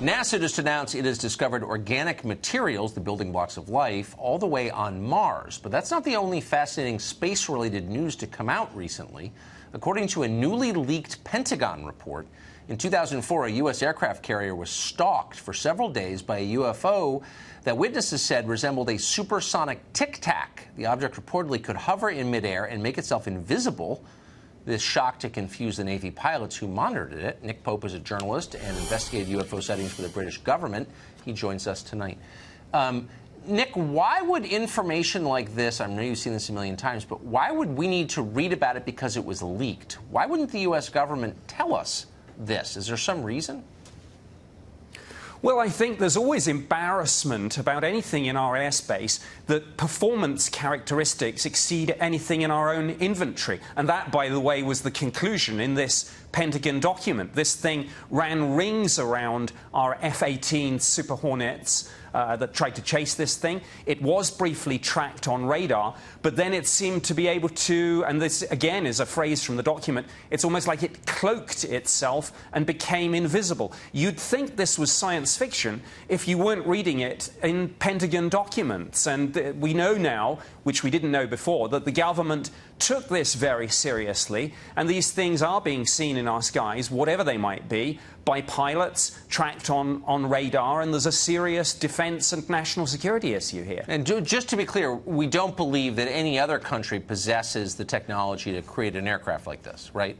NASA just announced it has discovered organic materials, the building blocks of life, all the way on Mars. But that's not the only fascinating space-related news to come out recently. According to a newly leaked Pentagon report, in 2004, a U.S. aircraft carrier was stalked for several days by a UFO that witnesses said resembled a supersonic tic-tac. The object reportedly could hover in midair and make itself invisible. This shocked to confuse the Navy pilots who monitored it. Nick Pope is a journalist and investigated UFO sightings for the British government. He joins us tonight. Nick, why would information like this, I know you've seen this a million times, but why would we need to read about it because it was leaked? Why wouldn't the U.S. government tell us this? Is there some reason? Well, I think there's always embarrassment about anything in our airspace that performance characteristics exceed anything in our own inventory. And that, by the way, was the conclusion in this Pentagon document. This thing ran rings around our F-18 Super Hornets that tried to chase this thing. It was briefly tracked on radar, but then it seemed to be able to, and this again is a phrase from the document, it's almost like it cloaked itself and became invisible. You'd think this was science fiction if you weren't reading it in Pentagon documents. And we know now, which we didn't know before, that the government took this very seriously, and these things are being seen in our skies, whatever they might be, by pilots tracked on radar, and there's a serious defense and national security issue here. And just to be clear, we don't believe that any other country possesses the technology to create an aircraft like this, right?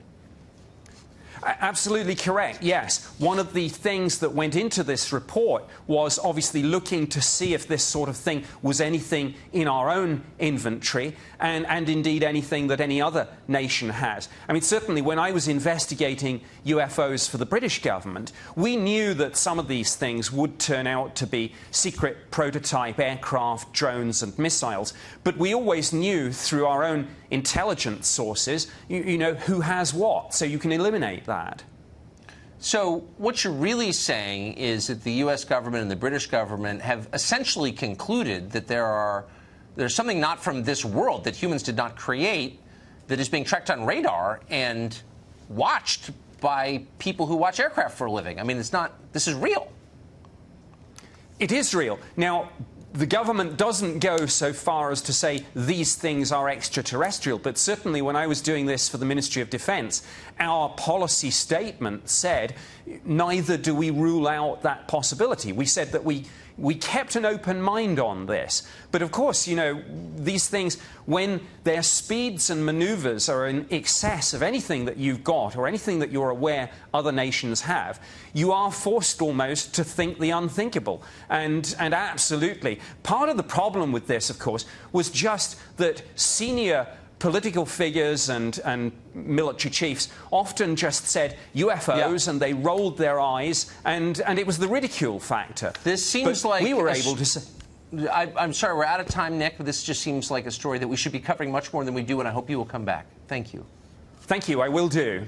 Absolutely correct, yes. One of the things that went into this report was obviously looking to see if this sort of thing was anything in our own inventory and indeed anything that any other nation has. I mean, certainly when I was investigating UFOs for the British government, we knew that some of these things would turn out to be secret prototype aircraft, drones and missiles, but we always knew through our own intelligence sources, you know, who has what, so you can eliminate that. So what you're really saying is that the U.S. government and the British government have essentially concluded that there's something not from this world that humans did not create that is being tracked on radar and watched by people who watch aircraft for a living. I mean, this is real. It is real. Now, the government doesn't go so far as to say these things are extraterrestrial, but certainly when I was doing this for the Ministry of Defence, our policy statement said neither do we rule out that possibility. We said that we kept an open mind on this. But of course, you know, these things, when their speeds and manoeuvres are in excess of anything that you've got or anything that you're aware other nations have, you are forced almost to think the unthinkable. And absolutely. Part of the problem with this, of course, was just that senior political figures and military chiefs often just said UFOs, and they rolled their eyes, and it was the ridicule factor. This seems like we were able to say. I'm sorry, we're out of time, Nick, but this just seems like a story that we should be covering much more than we do, and I hope you will come back. Thank you. Thank you, I will do.